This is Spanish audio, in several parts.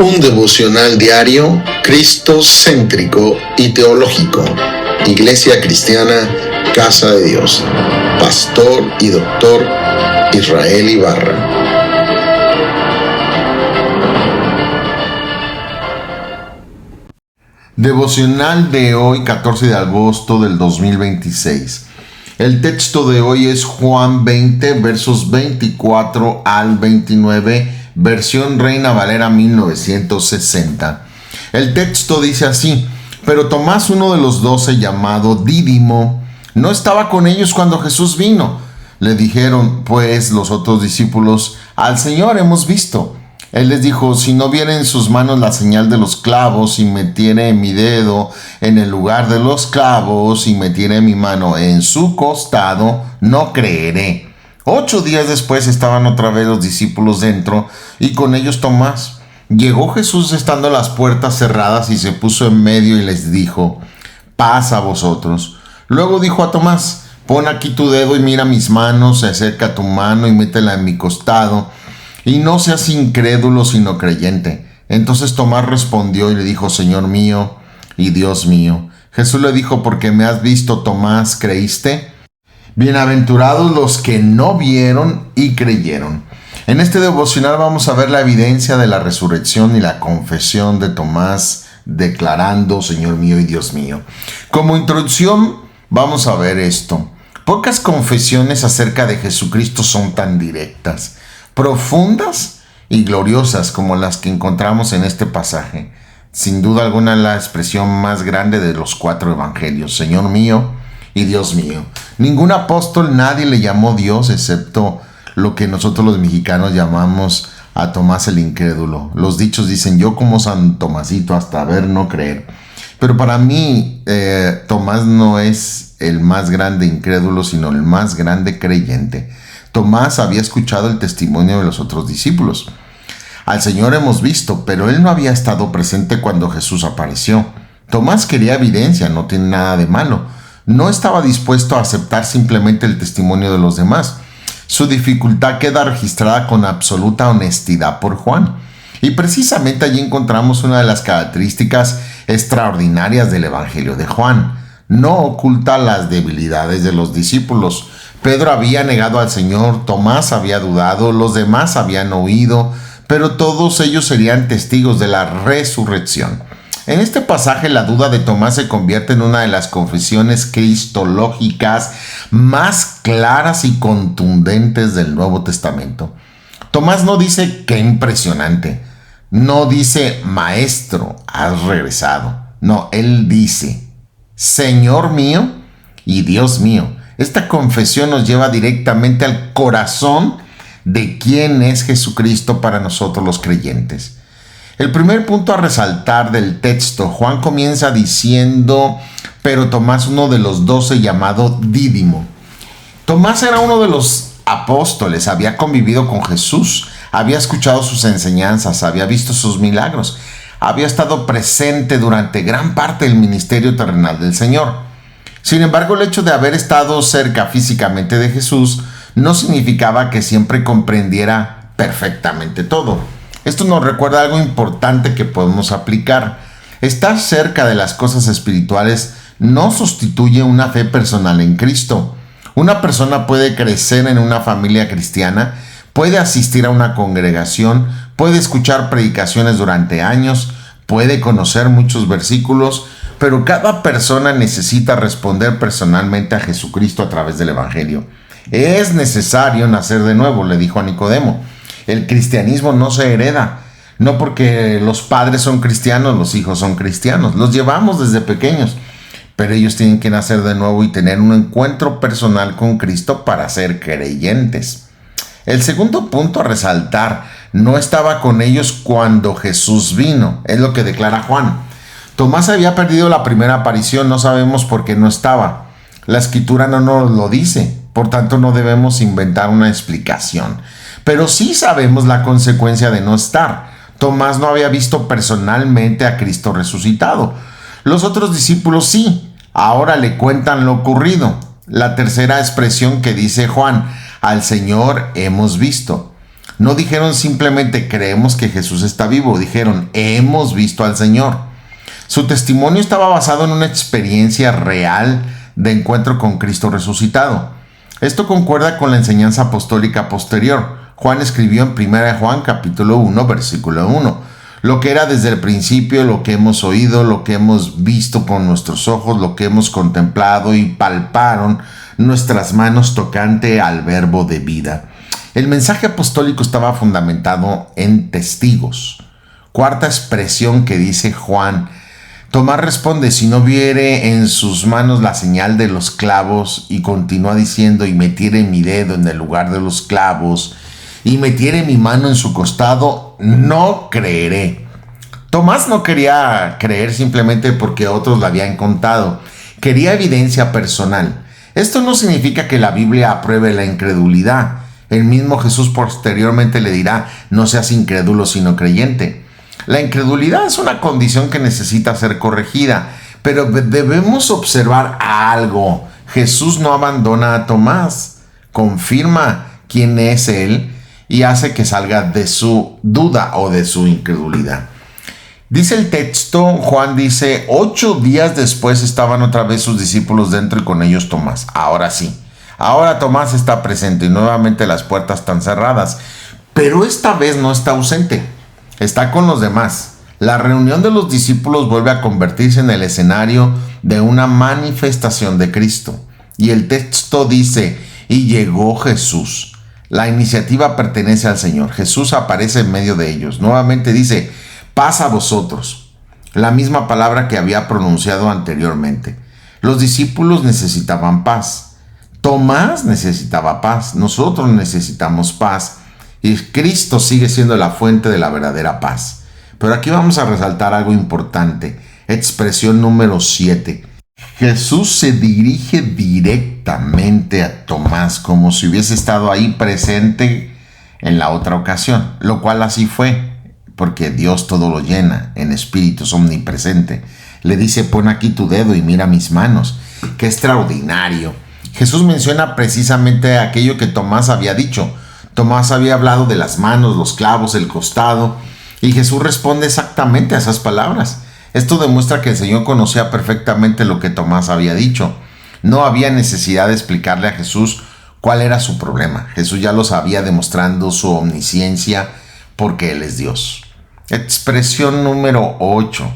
Un devocional diario, cristocéntrico y teológico. Iglesia Cristiana, Casa de Dios. Pastor y Doctor Israel Ibarra. Devocional de hoy, 14 de agosto del 2026. El texto de hoy es Juan 20, versos 24 al 29, versión Reina Valera 1960. El texto dice así: pero Tomás, uno de los 12, llamado Dídimo, no estaba con ellos cuando Jesús vino. Le dijeron pues los otros discípulos: al Señor hemos visto. Él les dijo: si no viera en sus manos la señal de los clavos, y metiere mi dedo en el lugar de los clavos, y metiere mi mano en su costado, no creeré. 8 días después estaban otra vez los discípulos dentro, y con ellos Tomás. Llegó Jesús estando las puertas cerradas, y se puso en medio y les dijo: paz a vosotros. Luego dijo a Tomás: pon aquí tu dedo y mira mis manos, acerca tu mano y métela en mi costado, y no seas incrédulo sino creyente. Entonces Tomás respondió y le dijo: Señor mío y Dios mío. Jesús le dijo: porque me has visto, Tomás, ¿creíste? Bienaventurados los que no vieron y creyeron. En este devocional vamos a ver la evidencia de la resurrección y la confesión de Tomás declarando: Señor mío y Dios mío. Como introducción vamos a ver esto. Pocas confesiones acerca de Jesucristo son tan directas, profundas y gloriosas como las que encontramos en este pasaje. Sin duda alguna la expresión más grande de los 4 evangelios: Señor mío y Dios mío. Ningún apóstol, nadie le llamó Dios excepto lo que nosotros los mexicanos llamamos a Tomás el incrédulo. Los dichos dicen: yo como San Tomasito, hasta ver no creer. Pero para mí Tomás no es el más grande incrédulo, sino el más grande creyente. Tomás había escuchado el testimonio de los otros discípulos. Al Señor hemos visto, pero él no había estado presente cuando Jesús apareció. Tomás quería evidencia, no tiene nada de malo. No estaba dispuesto a aceptar simplemente el testimonio de los demás. Su dificultad queda registrada con absoluta honestidad por Juan. Y precisamente allí encontramos una de las características extraordinarias del Evangelio de Juan. No oculta las debilidades de los discípulos. Pedro había negado al Señor, Tomás había dudado, los demás habían oído, pero todos ellos serían testigos de la resurrección. En este pasaje la duda de Tomás se convierte en una de las confesiones cristológicas más claras y contundentes del Nuevo Testamento. Tomás no dice: qué impresionante. No dice: maestro, has regresado. No, él dice: Señor mío y Dios mío. Esta confesión nos lleva directamente al corazón de quién es Jesucristo para nosotros los creyentes. El primer punto a resaltar del texto, Juan comienza diciendo: pero Tomás, uno de los 12, llamado Dídimo. Tomás era uno de los apóstoles, había convivido con Jesús, había escuchado sus enseñanzas, había visto sus milagros, había estado presente durante gran parte del ministerio terrenal del Señor. Sin embargo, el hecho de haber estado cerca físicamente de Jesús no significaba que siempre comprendiera perfectamente todo. Esto nos recuerda algo importante que podemos aplicar. Estar cerca de las cosas espirituales no sustituye una fe personal en Cristo. Una persona puede crecer en una familia cristiana, puede asistir a una congregación, puede escuchar predicaciones durante años, puede conocer muchos versículos, pero cada persona necesita responder personalmente a Jesucristo a través del Evangelio. Es necesario nacer de nuevo, le dijo a Nicodemo. El cristianismo no se hereda. No porque los padres son cristianos, los hijos son cristianos. Los llevamos desde pequeños. Pero ellos tienen que nacer de nuevo y tener un encuentro personal con Cristo para ser creyentes. El segundo punto a resaltar: no estaba con ellos cuando Jesús vino. Es lo que declara Juan. Tomás había perdido la primera aparición, no sabemos por qué no estaba. La Escritura no nos lo dice, por tanto no debemos inventar una explicación. Pero sí sabemos la consecuencia de no estar. Tomás no había visto personalmente a Cristo resucitado. Los otros discípulos sí, ahora le cuentan lo ocurrido. La tercera expresión que dice Juan: al Señor hemos visto. No dijeron simplemente creemos que Jesús está vivo, dijeron hemos visto al Señor. Su testimonio estaba basado en una experiencia real de encuentro con Cristo resucitado. Esto concuerda con la enseñanza apostólica posterior. Juan escribió en 1 Juan capítulo 1, versículo 1, lo que era desde el principio, lo que hemos oído, lo que hemos visto con nuestros ojos, lo que hemos contemplado y palparon nuestras manos tocante al verbo de vida. El mensaje apostólico estaba fundamentado en testigos. Cuarta expresión que dice Juan. Tomás responde, si no viere en sus manos la señal de los clavos, y continúa diciendo, y metiere mi dedo en el lugar de los clavos, y metiere mi mano en su costado, no creeré. Tomás no quería creer simplemente porque otros le habían contado. Quería evidencia personal. Esto no significa que la Biblia apruebe la incredulidad. El mismo Jesús posteriormente le dirá, no seas incrédulo sino creyente. La incredulidad es una condición que necesita ser corregida, pero debemos observar algo. Jesús no abandona a Tomás, confirma quién es él y hace que salga de su duda o de su incredulidad. Dice el texto, Juan dice, 8 días después estaban otra vez sus discípulos dentro y con ellos Tomás. Ahora sí, ahora Tomás está presente y nuevamente las puertas están cerradas, pero esta vez no está ausente, está con los demás. La reunión de los discípulos vuelve a convertirse en el escenario de una manifestación de Cristo. Y el texto dice, y llegó Jesús. La iniciativa pertenece al Señor. Jesús aparece en medio de ellos. Nuevamente dice, paz a vosotros. La misma palabra que había pronunciado anteriormente. Los discípulos necesitaban paz. Tomás necesitaba paz. Nosotros necesitamos paz. Y Cristo sigue siendo la fuente de la verdadera paz. Pero aquí vamos a resaltar algo importante. Expresión número 7. Jesús se dirige directamente a Tomás como si hubiese estado ahí presente en la otra ocasión, lo cual así fue, porque Dios todo lo llena, en espíritu es omnipresente. Le dice, pon aquí tu dedo y mira mis manos. ¡Qué extraordinario! Jesús menciona precisamente aquello que Tomás había dicho. Tomás había hablado de las manos, los clavos, el costado, y Jesús responde exactamente a esas palabras. Esto demuestra que el Señor conocía perfectamente lo que Tomás había dicho. No había necesidad de explicarle a Jesús cuál era su problema. Jesús ya lo sabía, demostrando su omnisciencia porque Él es Dios. Expresión número 8.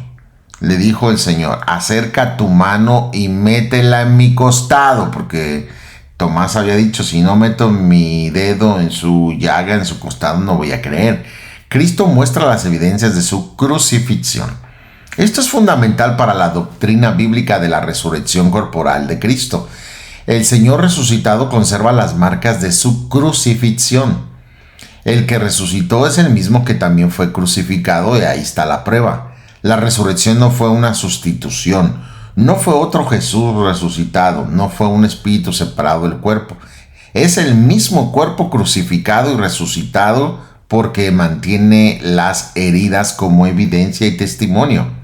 Le dijo el Señor, acerca tu mano y métela en mi costado, porque Tomás había dicho, si no meto mi dedo en su llaga, en su costado, no voy a creer. Cristo muestra las evidencias de su crucifixión. Esto es fundamental para la doctrina bíblica de la resurrección corporal de Cristo. El Señor resucitado conserva las marcas de su crucifixión. El que resucitó es el mismo que también fue crucificado y ahí está la prueba. La resurrección no fue una sustitución, no fue otro Jesús resucitado, no fue un espíritu separado del cuerpo. Es el mismo cuerpo crucificado y resucitado porque mantiene las heridas como evidencia y testimonio.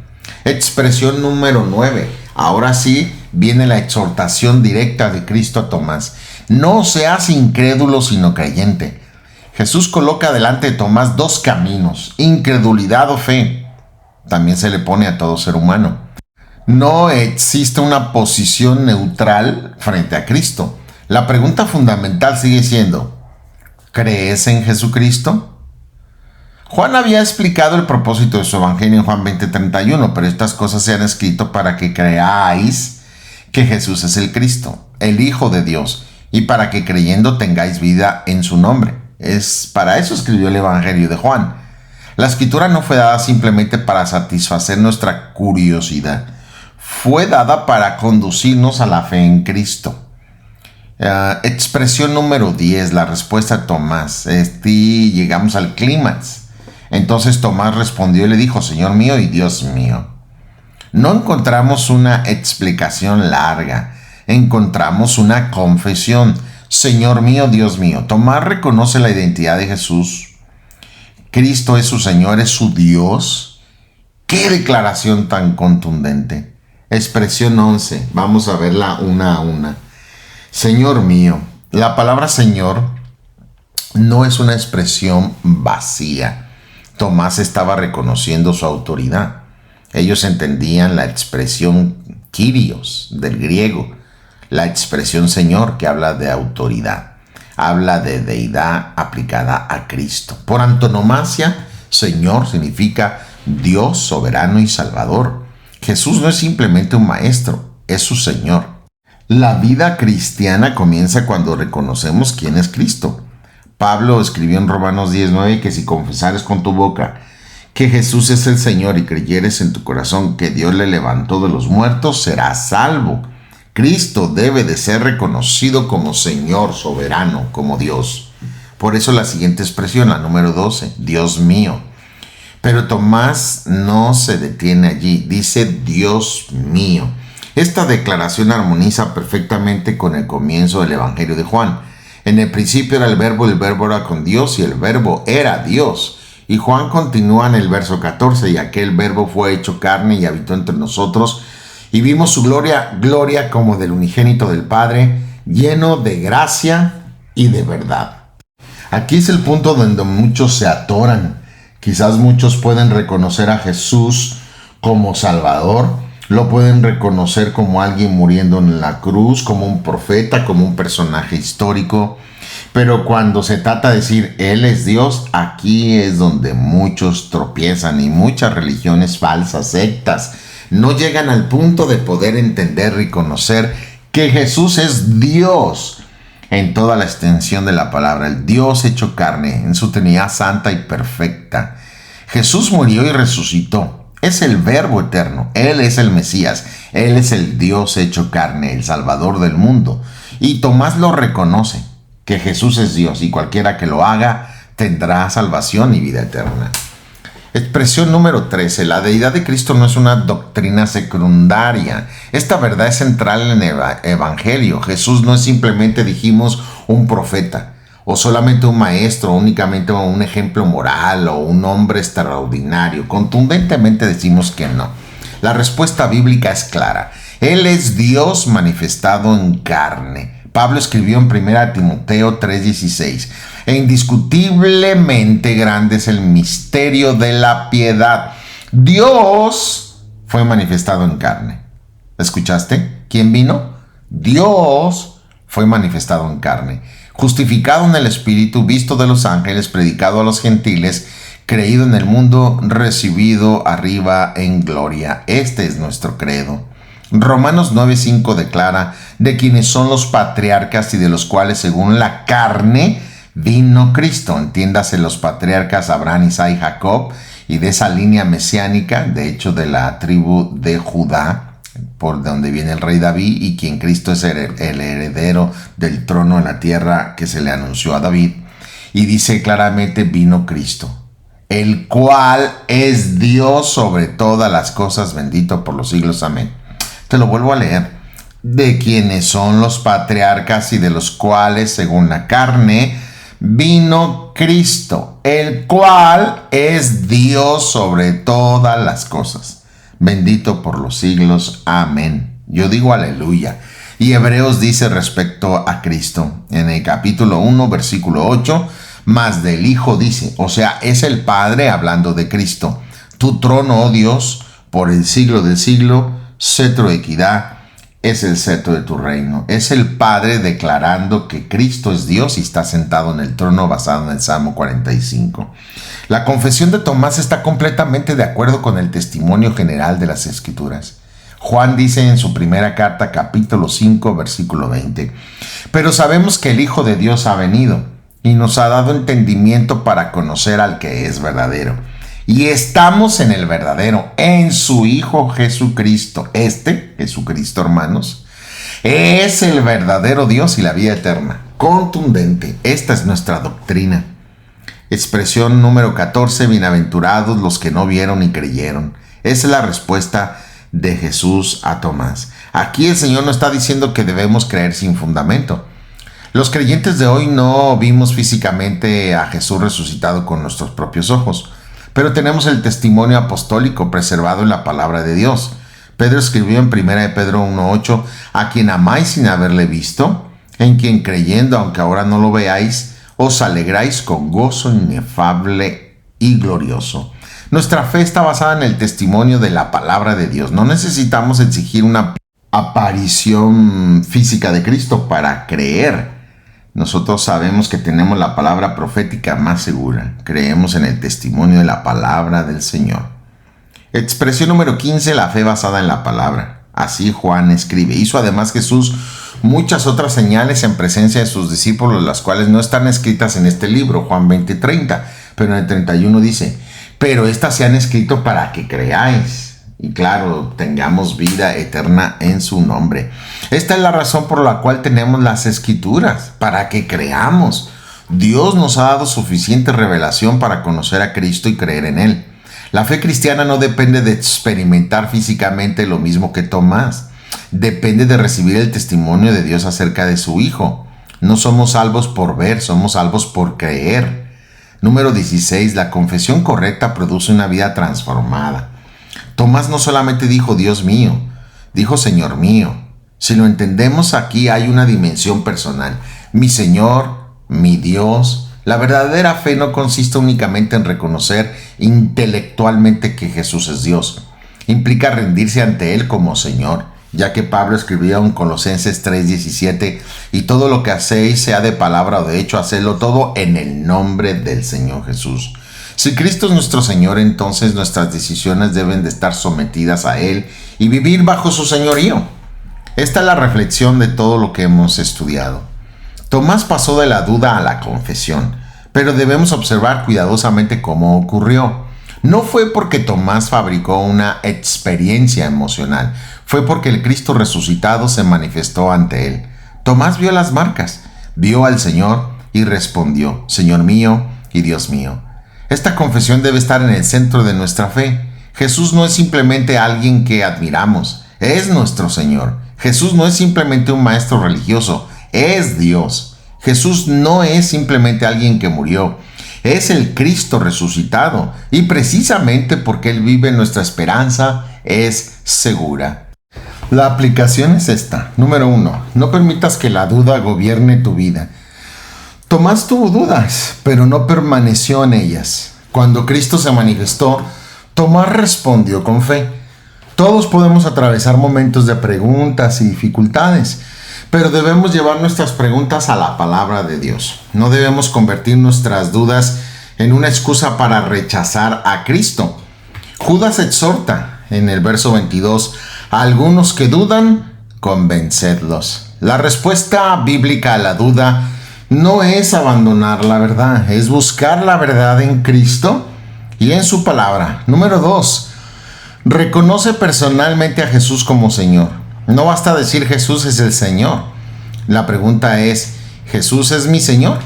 Expresión número 9. Ahora sí viene la exhortación directa de Cristo a Tomás. No seas incrédulo sino creyente. Jesús coloca delante de Tomás 2 caminos, incredulidad o fe. También se le pone a todo ser humano. No existe una posición neutral frente a Cristo. La pregunta fundamental sigue siendo, ¿crees en Jesucristo? Juan había explicado el propósito de su evangelio en Juan 20:31, pero estas cosas se han escrito para que creáis que Jesús es el Cristo, el Hijo de Dios, y para que creyendo tengáis vida en su nombre. Para eso escribió el evangelio de Juan. La escritura no fue dada simplemente para satisfacer nuestra curiosidad, fue dada para conducirnos a la fe en Cristo. Expresión número 10, la respuesta a Tomás. Llegamos al clímax. Entonces Tomás respondió y le dijo, Señor mío y Dios mío. No encontramos una explicación larga, encontramos una confesión. Señor mío, Dios mío. Tomás reconoce la identidad de Jesús. Cristo es su Señor, es su Dios. ¡Qué declaración tan contundente! Expresión 11, vamos a verla una a una. Señor mío. La palabra Señor no es una expresión vacía. Tomás estaba reconociendo su autoridad. Ellos entendían la expresión Kyrios del griego, la expresión Señor, que habla de autoridad, habla de deidad aplicada a Cristo. Por antonomasia, Señor significa Dios soberano y salvador. Jesús no es simplemente un maestro, es su Señor. La vida cristiana comienza cuando reconocemos quién es Cristo. Pablo escribió en Romanos 10:9 que si confesares con tu boca que Jesús es el Señor y creyeres en tu corazón que Dios le levantó de los muertos, serás salvo. Cristo debe de ser reconocido como Señor soberano, como Dios. Por eso la siguiente expresión, la número 12, Dios mío. Pero Tomás no se detiene allí, dice Dios mío. Esta declaración armoniza perfectamente con el comienzo del Evangelio de Juan. En el principio era el verbo era con Dios y el verbo era Dios. Y Juan continúa en el verso 14, y aquel verbo fue hecho carne y habitó entre nosotros, y vimos su gloria como del unigénito del Padre, lleno de gracia y de verdad. Aquí es el punto donde muchos se atoran. Quizás muchos pueden reconocer a Jesús como Salvador, lo pueden reconocer como alguien muriendo en la cruz, como un profeta, como un personaje histórico. Pero cuando se trata de decir Él es Dios, aquí es donde muchos tropiezan y muchas religiones falsas, sectas, no llegan al punto de poder entender y conocer que Jesús es Dios en toda la extensión de la palabra, el Dios hecho carne, en su Trinidad santa y perfecta. Jesús murió y resucitó. Es el Verbo eterno, Él es el Mesías, Él es el Dios hecho carne, el Salvador del mundo. Y Tomás lo reconoce, que Jesús es Dios, y cualquiera que lo haga tendrá salvación y vida eterna. Expresión número 13. La deidad de Cristo no es una doctrina secundaria. Esta verdad es central en el Evangelio. Jesús no es simplemente, dijimos, un profeta, o solamente un maestro, o únicamente un ejemplo moral, o un hombre extraordinario. Contundentemente decimos que no. La respuesta bíblica es clara. Él es Dios manifestado en carne. Pablo escribió en 1 Timoteo 3:16, e indiscutiblemente grande es el misterio de la piedad. Dios fue manifestado en carne. ¿Escuchaste? ¿Quién vino? Dios fue manifestado en carne, justificado en el Espíritu, visto de los ángeles, predicado a los gentiles, creído en el mundo, recibido arriba en gloria. Este es nuestro credo. Romanos 9:5 declara de quienes son los patriarcas y de los cuales según la carne vino Cristo. Entiéndase los patriarcas Abraham, Isaac y Jacob, y de esa línea mesiánica, de hecho de la tribu de Judá, por donde viene el rey David, y quien Cristo es el heredero del trono en la tierra que se le anunció a David. Y dice claramente vino Cristo, el cual es Dios sobre todas las cosas, bendito por los siglos. Amén. Te lo vuelvo a leer. De quienes son los patriarcas y de los cuales, según la carne, vino Cristo, el cual es Dios sobre todas las cosas. Bendito por los siglos. Amén. Yo digo aleluya. Y Hebreos dice respecto a Cristo, en el capítulo 1, versículo 8, mas del Hijo dice, o sea, es el Padre hablando de Cristo. Tu trono, oh Dios, por el siglo del siglo, cetro de equidad es el cetro de tu reino. Es el Padre declarando que Cristo es Dios y está sentado en el trono, basado en el Salmo 45. La confesión de Tomás está completamente de acuerdo con el testimonio general de las Escrituras. Juan dice en su primera carta, capítulo 5, versículo 20, pero sabemos que el Hijo de Dios ha venido y nos ha dado entendimiento para conocer al que es verdadero. Y estamos en el verdadero, en su Hijo Jesucristo. Jesucristo, hermanos, es el verdadero Dios y la vida eterna. Contundente. Esta es nuestra doctrina. Expresión número 14. Bienaventurados los que no vieron y creyeron. Esa es la respuesta de Jesús a Tomás. Aquí el Señor no está diciendo que debemos creer sin fundamento. Los creyentes de hoy no vimos físicamente a Jesús resucitado con nuestros propios ojos, pero tenemos el testimonio apostólico preservado en la palabra de Dios. Pedro escribió en 1 de Pedro 1:8, a quien amáis sin haberle visto, en quien creyendo, aunque ahora no lo veáis, os alegráis con gozo inefable y glorioso. Nuestra fe está basada en el testimonio de la palabra de Dios. No necesitamos exigir una aparición física de Cristo para creer. Nosotros sabemos que tenemos la palabra profética más segura. Creemos en el testimonio de la palabra del Señor. Expresión número 15, la fe basada en la palabra. Así Juan escribe. Hizo además Jesús muchas otras señales en presencia de sus discípulos, las cuales no están escritas en este libro, Juan 20:30, pero en el 31 dice, pero estas se han escrito para que creáis. Y claro, tengamos vida eterna en su nombre. Esta es la razón por la cual tenemos las escrituras, para que creamos. Dios nos ha dado suficiente revelación para conocer a Cristo y creer en Él. La fe cristiana no depende de experimentar físicamente lo mismo que Tomás. Depende de recibir el testimonio de Dios acerca de su Hijo. No somos salvos por ver, somos salvos por creer. Número 16. La confesión correcta produce una vida transformada. Tomás no solamente dijo Dios mío, dijo Señor mío. Si lo entendemos, aquí hay una dimensión personal. Mi Señor, mi Dios. La verdadera fe no consiste únicamente en reconocer intelectualmente que Jesús es Dios. Implica rendirse ante Él como Señor, ya que Pablo escribió en Colosenses 3:17, y todo lo que hacéis, sea de palabra o de hecho, hacedlo todo en el nombre del Señor Jesús. Si Cristo es nuestro Señor, entonces nuestras decisiones deben de estar sometidas a Él y vivir bajo su señorío. Esta es la reflexión de todo lo que hemos estudiado. Tomás pasó de la duda a la confesión, pero debemos observar cuidadosamente cómo ocurrió. No fue porque Tomás fabricó una experiencia emocional, fue porque el Cristo resucitado se manifestó ante él. Tomás vio las marcas, vio al Señor y respondió, Señor mío y Dios mío. Esta confesión debe estar en el centro de nuestra fe. Jesús no es simplemente alguien que admiramos, es nuestro Señor. Jesús no es simplemente un maestro religioso, es Dios. Jesús no es simplemente alguien que murió, es el Cristo resucitado, y precisamente porque Él vive, nuestra esperanza es segura. La aplicación es esta. Número 1. No permitas que la duda gobierne tu vida. Tomás tuvo dudas, pero no permaneció en ellas. Cuando Cristo se manifestó, Tomás respondió con fe. Todos podemos atravesar momentos de preguntas y dificultades, pero debemos llevar nuestras preguntas a la palabra de Dios. No debemos convertir nuestras dudas en una excusa para rechazar a Cristo. Judas exhorta en el verso 22, a algunos que dudan, convencedlos. La respuesta bíblica a la duda no es abandonar la verdad, es buscar la verdad en Cristo y en su palabra. Número 2, reconoce personalmente a Jesús como Señor. No basta decir Jesús es el Señor. La pregunta es, ¿Jesús es mi Señor?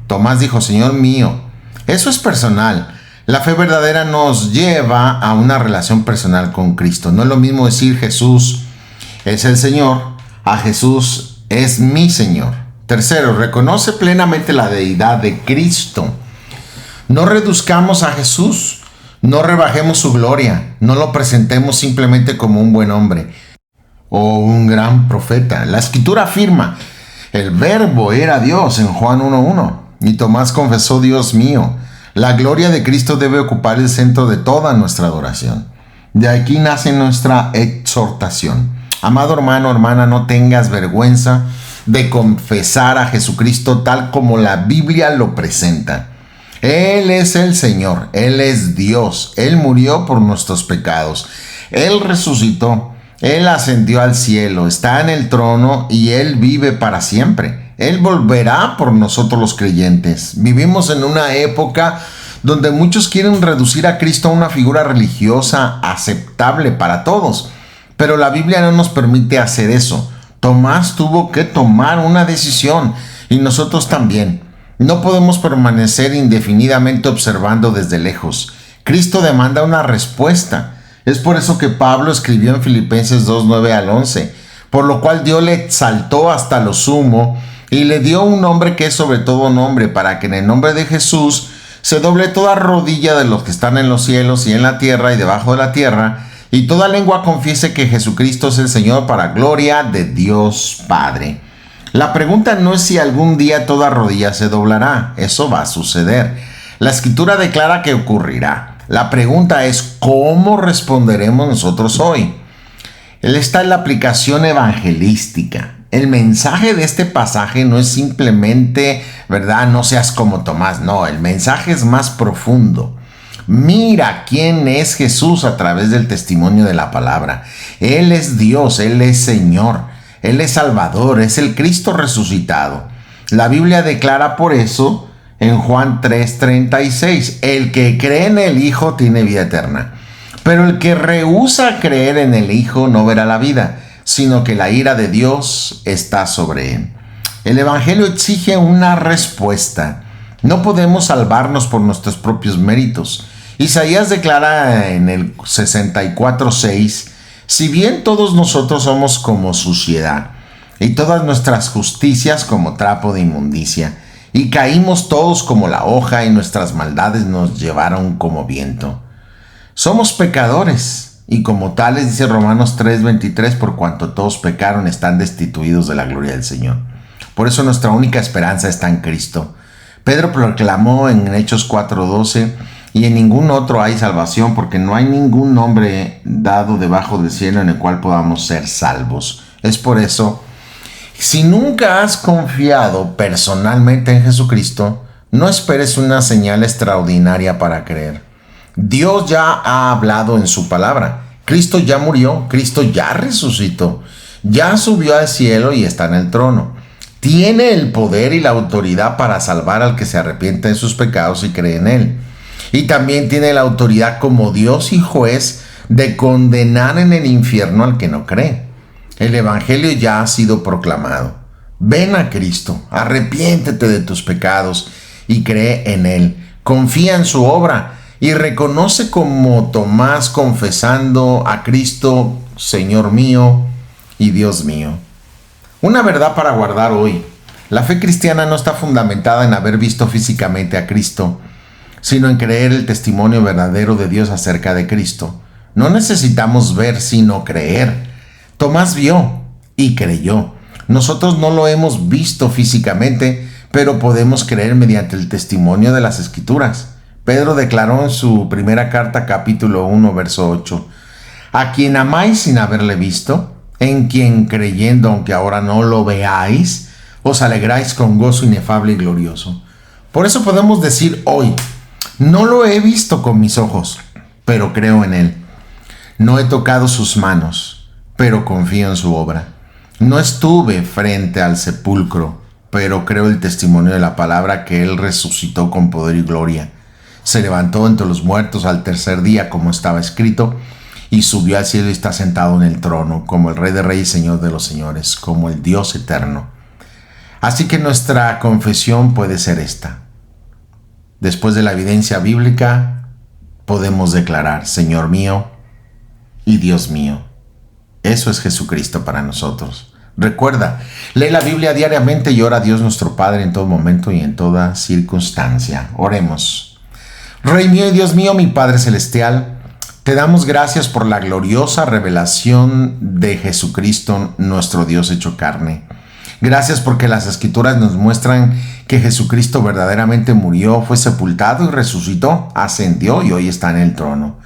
Tomás dijo, Señor mío. Eso es personal. La fe verdadera nos lleva a una relación personal con Cristo. No es lo mismo decir Jesús es el Señor a Jesús es mi Señor. Tercero, reconoce plenamente la deidad de Cristo. No reduzcamos a Jesús, no rebajemos su gloria, no lo presentemos simplemente como un buen hombre o un gran profeta. La Escritura afirma, el Verbo era Dios en Juan 1:1, y Tomás confesó, Dios mío. La gloria de Cristo debe ocupar el centro de toda nuestra adoración. De aquí nace nuestra exhortación. Amado hermano, hermana, no tengas vergüenza de confesar a Jesucristo tal como la Biblia lo presenta. Él es el Señor, Él es Dios, Él murió por nuestros pecados, Él resucitó, Él ascendió al cielo, está en el trono y Él vive para siempre. Él volverá por nosotros los creyentes. Vivimos en una época donde muchos quieren reducir a Cristo a una figura religiosa aceptable para todos, pero la Biblia no nos permite hacer eso. Tomás tuvo que tomar una decisión y nosotros también. No podemos permanecer indefinidamente observando desde lejos. Cristo demanda una respuesta. Es por eso que Pablo escribió en Filipenses 2:9-11, por lo cual Dios le exaltó hasta lo sumo y le dio un nombre que es sobre todo nombre, para que en el nombre de Jesús se doble toda rodilla de los que están en los cielos y en la tierra y debajo de la tierra, y toda lengua confiese que Jesucristo es el Señor, para gloria de Dios Padre. La pregunta no es si algún día toda rodilla se doblará, eso va a suceder. La Escritura declara que ocurrirá. La pregunta es ¿cómo responderemos nosotros hoy? Esta es la aplicación evangelística. El mensaje de este pasaje no es simplemente, ¿verdad? No seas como Tomás. No, el mensaje es más profundo. Mira quién es Jesús a través del testimonio de la palabra. Él es Dios, Él es Señor, Él es Salvador, es el Cristo resucitado. La Biblia declara por eso en Juan 3:36, el que cree en el Hijo tiene vida eterna. Pero el que rehúsa creer en el Hijo no verá la vida, sino que la ira de Dios está sobre él. El Evangelio exige una respuesta. No podemos salvarnos por nuestros propios méritos. Isaías declara en el 64:6, si bien todos nosotros somos como suciedad, y todas nuestras justicias como trapo de inmundicia, y caímos todos como la hoja, y nuestras maldades nos llevaron como viento. Somos pecadores, y como tales, dice Romanos 3:23, por cuanto todos pecaron, están destituidos de la gloria del Señor. Por eso nuestra única esperanza está en Cristo. Pedro proclamó en Hechos 4:12, y en ningún otro hay salvación, porque no hay ningún nombre dado debajo del cielo en el cual podamos ser salvos. Es por eso, si nunca has confiado personalmente en Jesucristo, no esperes una señal extraordinaria para creer. Dios ya ha hablado en su palabra. Cristo ya murió, Cristo ya resucitó, ya subió al cielo y está en el trono. Tiene el poder y la autoridad para salvar al que se arrepiente de sus pecados y cree en él. Y también tiene la autoridad como Dios y juez de condenar en el infierno al que no cree. El Evangelio ya ha sido proclamado. Ven a Cristo, arrepiéntete de tus pecados y cree en Él. Confía en su obra y reconoce como Tomás confesando a Cristo, Señor mío y Dios mío. Una verdad para guardar hoy. La fe cristiana no está fundamentada en haber visto físicamente a Cristo, sino en creer el testimonio verdadero de Dios acerca de Cristo. No necesitamos ver, sino creer. Tomás vio y creyó. Nosotros no lo hemos visto físicamente, pero podemos creer mediante el testimonio de las Escrituras. Pedro declaró en su primera carta, capítulo 1, verso 8, a quien amáis sin haberle visto, en quien creyendo, aunque ahora no lo veáis, os alegráis con gozo inefable y glorioso. Por eso podemos decir hoy, no lo he visto con mis ojos, pero creo en Él. No he tocado sus manos, pero confío en su obra. No estuve frente al sepulcro, pero creo el testimonio de la palabra que Él resucitó con poder y gloria. Se levantó entre los muertos al tercer día, como estaba escrito, y subió al cielo y está sentado en el trono, como el Rey de Reyes y Señor de los Señores, como el Dios eterno. Así que nuestra confesión puede ser esta. Después de la evidencia bíblica, podemos declarar, Señor mío y Dios mío. Eso es Jesucristo para nosotros. Recuerda, lee la Biblia diariamente y ora a Dios nuestro Padre en todo momento y en toda circunstancia. Oremos. Rey mío y Dios mío, mi Padre Celestial, te damos gracias por la gloriosa revelación de Jesucristo, nuestro Dios hecho carne. Gracias porque las Escrituras nos muestran que Jesucristo verdaderamente murió, fue sepultado y resucitó, ascendió y hoy está en el trono.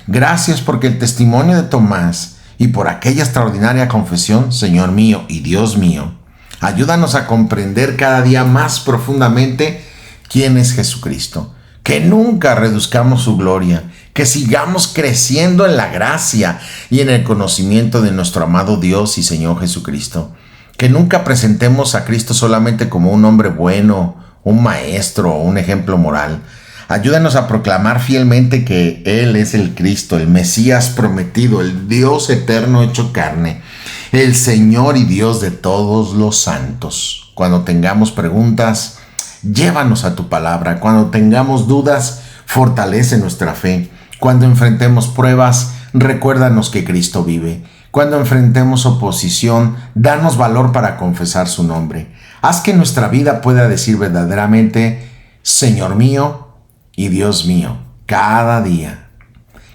Gracias porque el testimonio de Tomás y por aquella extraordinaria confesión, Señor mío y Dios mío, ayúdanos a comprender cada día más profundamente quién es Jesucristo. Que nunca reduzcamos su gloria, que sigamos creciendo en la gracia y en el conocimiento de nuestro amado Dios y Señor Jesucristo. Que nunca presentemos a Cristo solamente como un hombre bueno, un maestro o un ejemplo moral. Ayúdanos a proclamar fielmente que Él es el Cristo, el Mesías prometido, el Dios eterno hecho carne, el Señor y Dios de todos los santos. Cuando tengamos preguntas, llévanos a tu palabra. Cuando tengamos dudas, fortalece nuestra fe. Cuando enfrentemos pruebas, recuérdanos que Cristo vive. Cuando enfrentemos oposición, danos valor para confesar su nombre. Haz que nuestra vida pueda decir verdaderamente, Señor mío y Dios mío, cada día.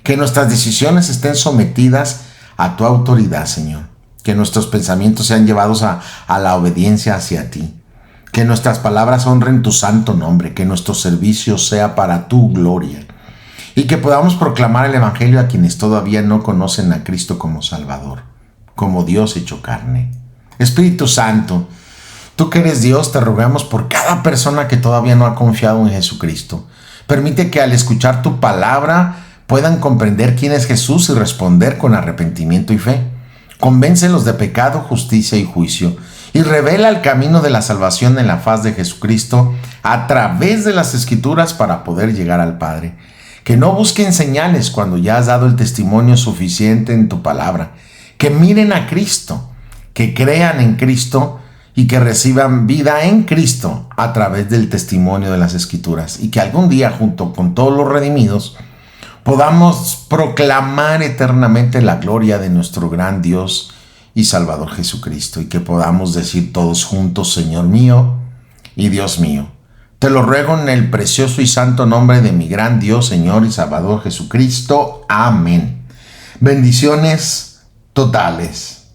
Que nuestras decisiones estén sometidas a tu autoridad, Señor. Que nuestros pensamientos sean llevados a la obediencia hacia ti. Que nuestras palabras honren tu santo nombre. Que nuestro servicio sea para tu gloria. Y que podamos proclamar el evangelio a quienes todavía no conocen a Cristo como Salvador, como Dios hecho carne. Espíritu Santo, tú que eres Dios, te rogamos por cada persona que todavía no ha confiado en Jesucristo. Permite que al escuchar tu palabra puedan comprender quién es Jesús y responder con arrepentimiento y fe. Convéncelos de pecado, justicia y juicio y revela el camino de la salvación en la faz de Jesucristo a través de las Escrituras para poder llegar al Padre. Que no busquen señales cuando ya has dado el testimonio suficiente en tu palabra. Que miren a Cristo, que crean en Cristo y que reciban vida en Cristo a través del testimonio de las Escrituras. Y que algún día, junto con todos los redimidos, podamos proclamar eternamente la gloria de nuestro gran Dios y Salvador Jesucristo. Y que podamos decir todos juntos, Señor mío y Dios mío. Te lo ruego en el precioso y santo nombre de mi gran Dios, Señor y Salvador Jesucristo. Amén. Bendiciones totales.